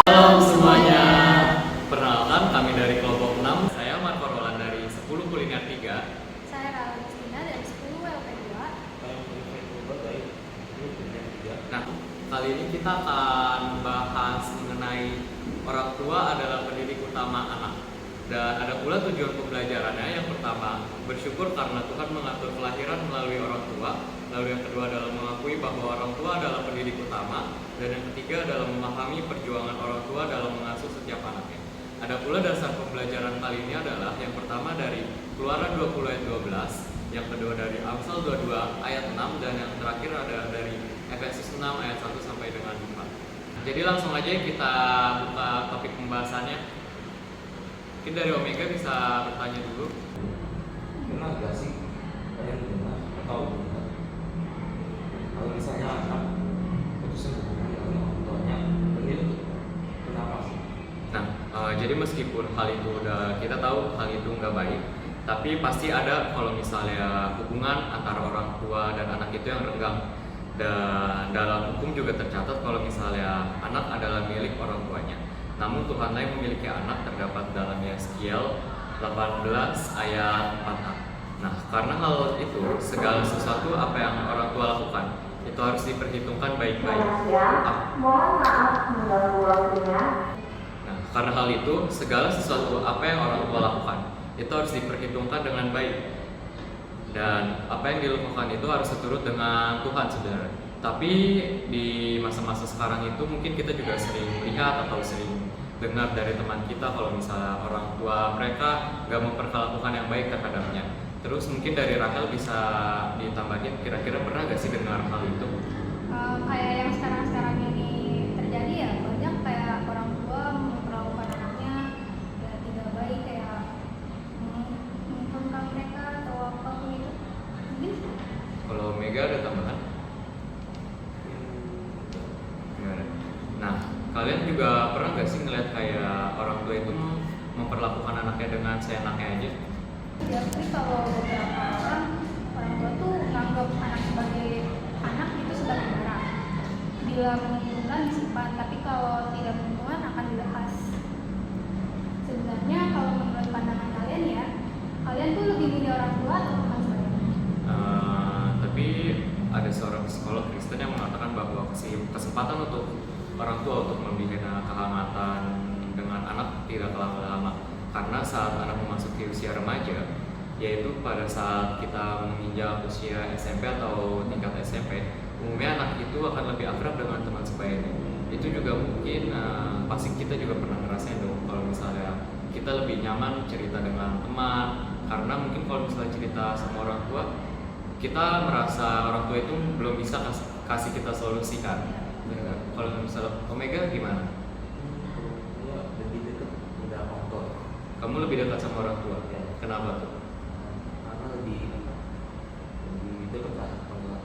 Halo semuanya, perkenalkan kami dari kelompok 6. Saya Marco Roland dari 10 Kuliner 3. Saya Rala Justina dari 10 WLP2. Nah, kali ini kita akan bahas mengenai orang tua adalah pendidik utama anak. Dan ada pula tujuan pembelajarannya. Yang pertama, bersyukur karena Tuhan mengatur kelahiran melalui orang tua. Lalu yang kedua adalah mengakui bahwa orang tua adalah pendidik utama. Dan yang ketiga adalah memahami perjuangan orang tua dalam mengasuh setiap anaknya. Ada pula dasar pembelajaran kali ini adalah yang pertama dari Keluaran 20 ayat 12, yang kedua dari Amsal 22 ayat 6, dan yang terakhir ada dari Efesus 6 ayat 1 sampai dengan 4. Jadi langsung aja kita buka topik pembahasannya. Mungkin dari Omega bisa bertanya dulu. Pernah gak sih kalian dengar atau dengar kalau misalnya anak putusin hubungan dengan orang tuanya, begitu kenapa sih? Nah, jadi meskipun hal itu udah kita tahu hal itu nggak baik, tapi pasti ada kalau misalnya hubungan antara orang tua dan anak itu yang renggang. Dan dalam hukum juga tercatat kalau misalnya anak adalah milik orang tuanya. Namun Tuhanlah yang memiliki anak terdapat dalam Yeskiel 18 ayat 4a. Nah, karena hal itu, segala sesuatu apa yang orang tua lakukan itu harus diperhitungkan baik-baik. Mohon maaf mengganggu waktunya. Nah, karena hal itu, segala sesuatu apa yang orang tua lakukan itu harus diperhitungkan dengan baik. Dan apa yang dilakukan itu harus seturut dengan Tuhan sebenarnya. Tapi di masa-masa sekarang itu mungkin kita juga sering lihat atau sering dengar dari teman kita kalau misalnya orang tua mereka nggak memperlakukan yang baik terhadapnya. Terus mungkin dari Rachel bisa ditambahin, kira-kira pernah gak sih dengar hal itu? Kayak yang sekarang-sekarang ini terjadi ya, banyak kayak orang tua memperlakukan anaknya ya tidak baik, kayak menghukumkan mereka atau apapun itu. Mungkin Kalau Mega ada tambahan? Gimana? Nah, kalian juga pernah gak sih ngeliat kayak orang tua itu memperlakukan anaknya dengan seenaknya aja? ya, tapi kalau beberapa orang tua tuh nganggap anak sebagai anak itu sebagai barang. Bila menguntungkan disimpan, tapi kalau tidak menguntungkan akan dilepas. Sebenarnya kalau menurut pandangan kalian ya, kalian tuh lebih milih orang tua atau teman sebaya? Tapi ada seorang psikolog Kristen yang mengatakan bahwa kesempatan untuk orang tua untuk membina kehangatan dengan anak tidak lama-lama, karena saat anak memasuki usia remaja, yaitu pada saat kita menginjak usia SMP atau tingkat SMP, umumnya anak itu akan lebih akrab dengan teman sebayanya. Itu juga mungkin pasti kita juga pernah ngerasain dong kalau misalnya kita lebih nyaman cerita dengan teman, karena mungkin kalau misalnya cerita sama orang tua, kita merasa orang tua itu belum bisa kasih kita solusi kan. Kalau misalnya Omega gimana? Kalau lebih dekat udah orang tua. Kamu lebih dekat sama orang tua? Ya. Kenapa tuh? Karena lebih dekat lah kalau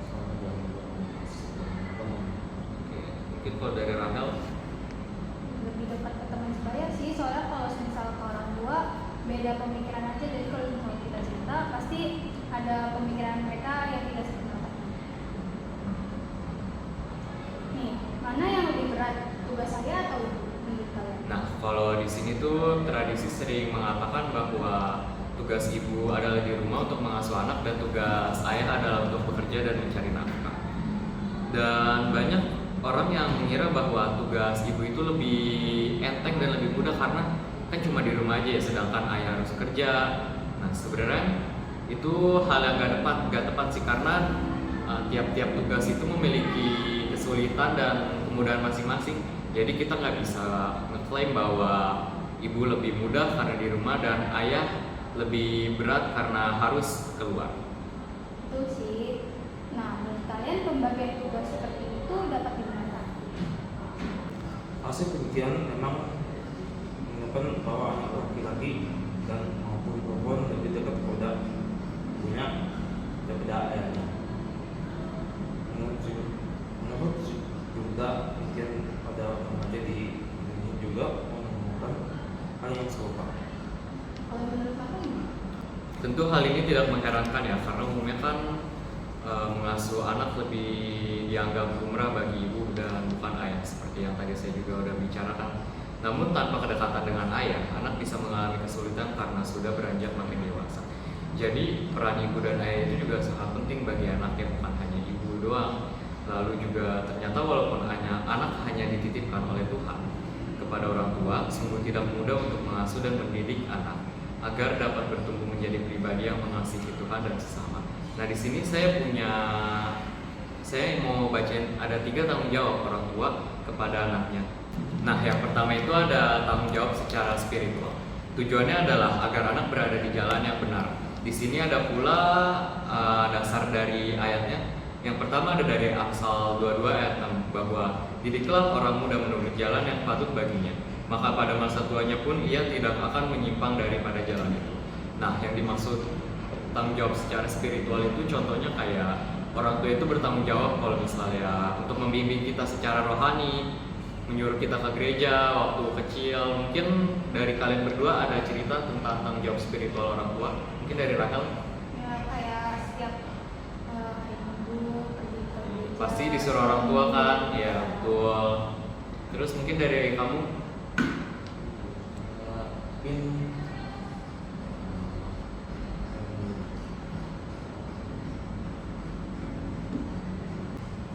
sama teman. Oke, mungkin kalau dari Rahel? Lebih dekat ke teman sebaya sih, soalnya kalau misal ke orang tua beda pemikiran aja. Jadi kalau misalnya kita cerita pasti ada pemikiran mereka yang tidak sependapat. Nih, mana yang lebih berat, tugas saya atau menurut kalian? Nah, kalau di sini tuh tradisi sering mengatakan bahwa tugas ibu adalah di rumah untuk mengasuh anak dan tugas ayah adalah untuk bekerja dan mencari nafkah. Dan banyak orang yang mengira bahwa tugas ibu itu lebih enteng dan lebih mudah karena kan cuma di rumah aja ya, sedangkan ayah harus kerja. Nah, sebenarnya itu hal yang gak tepat sih, karena tiap-tiap tugas itu memiliki kesulitan dan kemudahan masing-masing. Jadi kita nggak bisa ngeklaim mengklaim bahwa ibu lebih mudah karena di rumah dan ayah lebih berat karena harus keluar. Betul sih. Nah, menurut kalian pembagian tugas seperti itu dapat dibenarkan? Hasil penelitian memang menemukan bahwa anak laki-laki dan maupun perempuan lebih dekat kepada ibunya daripada ayahnya. Menurut juga penelitian pada remaja di Indonesia juga menemukan hal yang serupa. Kalau menurut kamu gimana? Tentu hal ini tidak mengherankan ya, karena umumnya kan mengasuh anak lebih dianggap lumrah bagi ibu dan bukan ayah, seperti yang tadi saya juga udah bicarakan. Namun tanpa kedekatan dengan ayah, anak bisa mengalami kesulitan karena sudah beranjak makin dewasa. Jadi peran ibu dan ayah itu juga sangat penting bagi anaknya, bukan hanya ibu doang. Lalu juga ternyata walaupun anak hanya dititipkan oleh Tuhan kepada orang tua, sungguh tidak mudah untuk mengasuh dan mendidik anak agar dapat bertumbuh menjadi pribadi yang mengasihi Tuhan dan sesama. Nah, di sini saya mau bacain ada 3 tanggung jawab orang tua kepada anaknya. Nah, yang pertama itu ada tanggung jawab secara spiritual. Tujuannya adalah agar anak berada di jalan yang benar. Di sini ada pula dasar dari ayatnya. Yang pertama ada dari Amsal 22 ayat 6 bahwa didiklah orang muda menurut jalan yang patut baginya, maka pada masa tuanya pun ia tidak akan menyimpang daripada jalan itu. Nah, yang dimaksud tanggung jawab secara spiritual itu contohnya kayak orang tua itu bertanggung jawab kalau misalnya untuk membimbing kita secara rohani, menyuruh kita ke gereja waktu kecil. Mungkin dari kalian berdua ada cerita tentang tanggung jawab spiritual orang tua. Mungkin dari Rahel. Ya kayak setiap hari Minggu pergi ke gereja. Pasti disuruh orang tua kan? Ya betul. Terus mungkin dari kamu? Mungkin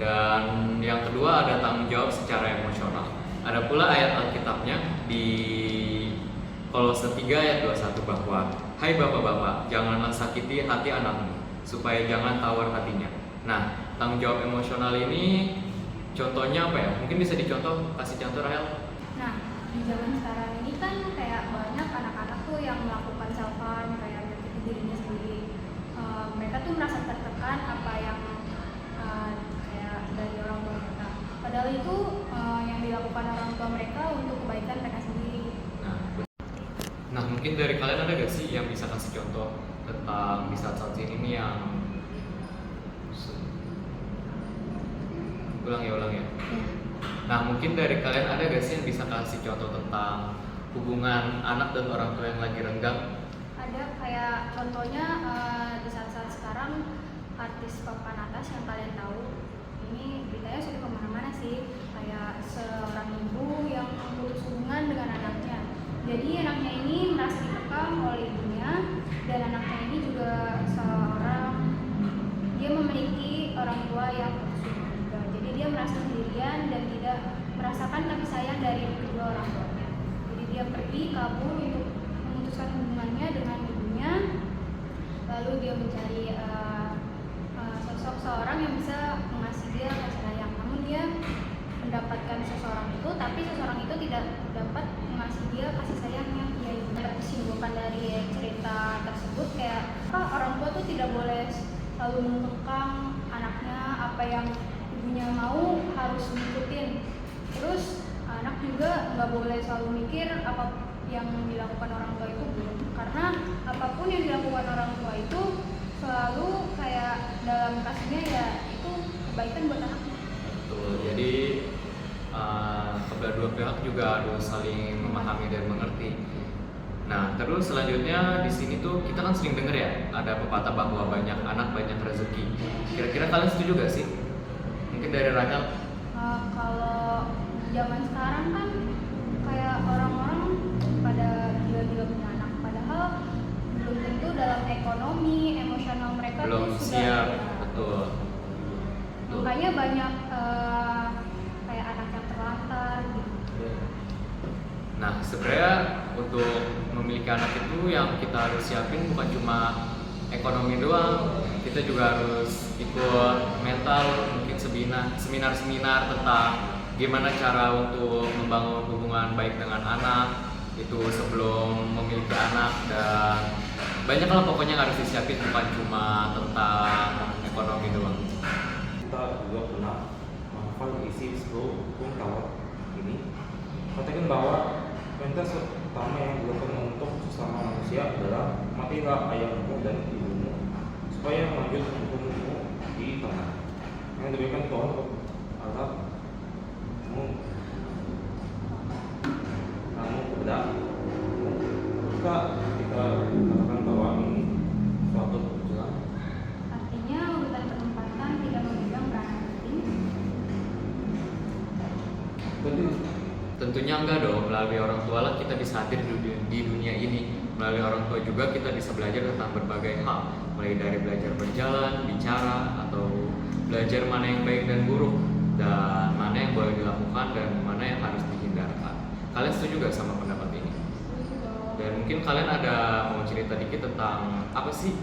Dan yang kedua ada tanggung jawab secara emosional. Ada pula ayat Alkitabnya di Kolose 3 ayat 21 bahwa hai bapak-bapak, janganlah sakiti hati anakmu supaya jangan tawar hatinya. Nah, tanggung jawab emosional ini contohnya apa ya? Mungkin bisa dicontoh, kasih contoh Rahel. Nah, di zaman sekarang ini kan kayak banyak anak-anak tuh yang melakukan self harm, kayak menyakiti dirinya sendiri. Mereka tuh merasa tertekan apa yang kayak dari orang tua mereka. Padahal itu yang dilakukan orang tua mereka untuk kebaikan mereka sendiri. Nah, mungkin dari kalian ada gak sih yang bisa kasih contoh tentang di saat-saat ini yang ulang ya. Nah, mungkin dari kalian ada gak sih yang bisa kasih contoh tentang hubungan anak dan orang tua yang lagi renggang? Ada kayak contohnya di saat-saat sekarang artis papan atas yang kalian tahu, ini beritanya sudah kemana-mana sih, kayak seorang ibu yang putus hubungan dengan anaknya. Jadi anaknya ini merasa dikekang oleh ibunya, dan anaknya ini juga dia memiliki orang tua yang putus hubungan juga. Jadi dia merasa sendirian dan tidak merasakan kasih sayang dari kedua orang tuanya. Jadi dia pergi kabur untuk memutuskan hubungannya dengan ibunya, lalu dia mencari sosok seorang yang bisa mengasihi dia kasih sayang. Namun dia mendapatkan seseorang itu, tapi seseorang itu tidak dapat mengasihi dia kasih sayang yang dia inginkan. Disimpulkan dari cerita tersebut kayak orang tua tuh tidak boleh selalu mengekang anaknya, apa yang ibunya mau harus diikutin. Terus anak juga nggak boleh selalu mikir apa yang dilakukan orang tua itu buruk, karena apapun yang dilakukan orang tua itu selalu kayak dalam kasihnya ya itu kebaikan buat anaknya. Betul. Jadi kedua pihak juga harus saling memahami dan mengerti. Nah, terus selanjutnya di sini tuh kita kan sering dengar ya ada pepatah bahwa banyak anak banyak rezeki. Kira-kira kalian setuju gak sih? Mungkin dari Rahel. Kalau zaman sekarang kan kayak orang-orang pada gila-gila punya anak, padahal belum tentu dalam ekonomi, emosional mereka Belum tuh sudah siap, ya. betul. Makanya banyak kayak anak yang terlantar gitu. Nah, sebenarnya untuk memiliki anak itu yang kita harus siapin bukan cuma ekonomi doang, kita juga harus ikut mental, mungkin seminar-seminar tentang gimana cara untuk membangun hubungan baik dengan anak itu sebelum memiliki anak, dan banyak lah pokoknya yang harus disiapin, bukan cuma tentang ekonomi doang. Kita juga pernah menghafal isi 10 hukum Taurat ini. Katakan bahwa perintah utama yang dilakukan untuk sesama manusia adalah matilah ayahmu dan ibumu supaya melanjut hukummu di tanah yang diberikan Tuhan Allah kamu kepada jika kita katakan bahwa ini suatu kebetulan. Artinya urutan penempatan tidak memegang peranan penting. Jadi Tentunya enggak dong, melalui orang tua lah kita bisa hadir di dunia ini. Melalui orang tua juga kita bisa belajar tentang berbagai hal, mulai dari belajar berjalan, bicara, atau belajar mana yang baik dan buruk, dan mana yang boleh dilakukan dan mana yang harus dihindarkan. Kalian setuju gak sama pendapat ini? Dan mungkin kalian ada mau cerita dikit tentang apa sih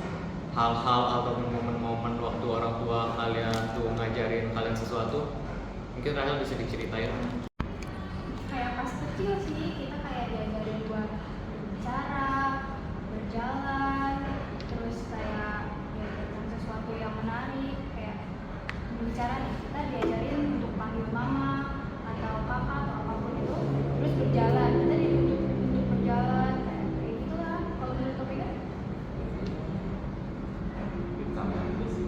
hal-hal ataupun momen-momen waktu orang tua kalian tuh ngajarin kalian sesuatu? Mungkin Rahel bisa diceritain. Kayak pas kecil sih kita kayak diajarin buat berbicara, berjalan, terus kayak tentang sesuatu yang menarik, kayak berbicara nih kita diajarin untuk panggil mama atau kakak atau apapun itu, terus berjalan kita dituntut untuk berjalan kayak gitulah. Kalau menurut topik kan ditambah itu sih.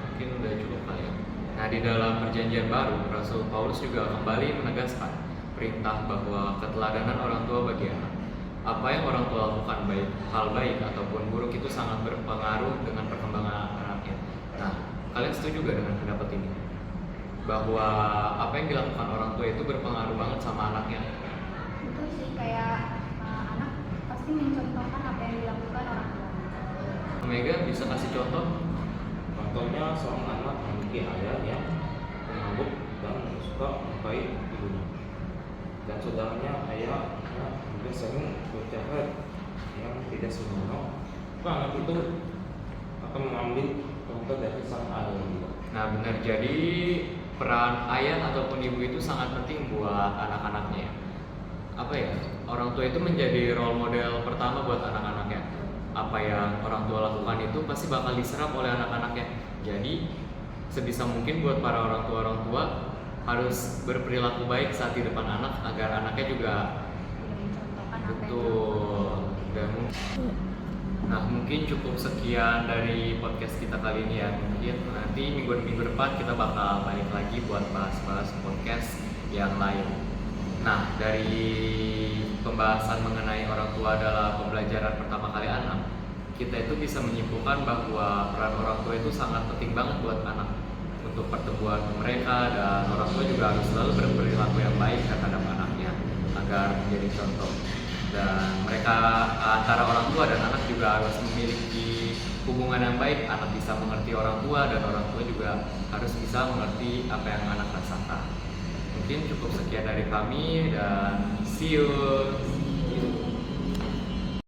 Mungkin udah cukup kali ya. Nah, di dalam perjanjian baru, Rasul Paulus juga kembali menegaskan perintah bahwa keteladanan orang tua bagi anak. Apa yang orang tua lakukan, baik hal baik ataupun buruk, itu sangat berpengaruh dengan perkembangan anaknya. Nah, kalian setuju gak dengan pendapat ini? Bahwa apa yang dilakukan orang tua itu berpengaruh banget sama anaknya. itu sih kayak anak pasti mencontohkan apa yang dilakukan orang tua. Omega bisa kasih contoh? Contohnya seorang anak memiliki ayah yang pemabuk dan suka melukai ibunya, dan saudaranya ayahnya juga sering bercakap yang tidak senonoh. Anak itu akan mengambil contoh dari sang ayah juga. Nah, benar. Jadi peran ayah ataupun ibu itu sangat penting buat anak-anaknya. Apa ya? Orang tua itu menjadi role model pertama buat anak-anaknya. Apa yang orang tua lakukan itu pasti bakal diserap oleh anak-anaknya. Jadi sebisa mungkin buat para orang tua harus berperilaku baik saat di depan anak agar anaknya juga Tidak mencontohkan apa yang betul. Dan nah, mungkin cukup sekian dari podcast kita kali ini ya. Mungkin nanti minggu depan kita bakal balik lagi buat bahas-bahas podcast yang lain. Nah, dari pembahasan mengenai orang tua adalah pembelajaran pertama kali anak, kita itu bisa menyimpulkan bahwa peran orang tua itu sangat penting banget buat anak untuk pertumbuhan mereka, dan orang tua juga harus selalu berperilaku yang baik terhadap anaknya agar menjadi contoh. Dan mereka antara orang tua dan anak juga harus memiliki hubungan yang baik. Anak bisa mengerti orang tua dan orang tua juga harus bisa mengerti apa yang anak rasakan. Mungkin cukup sekian dari kami dan see you.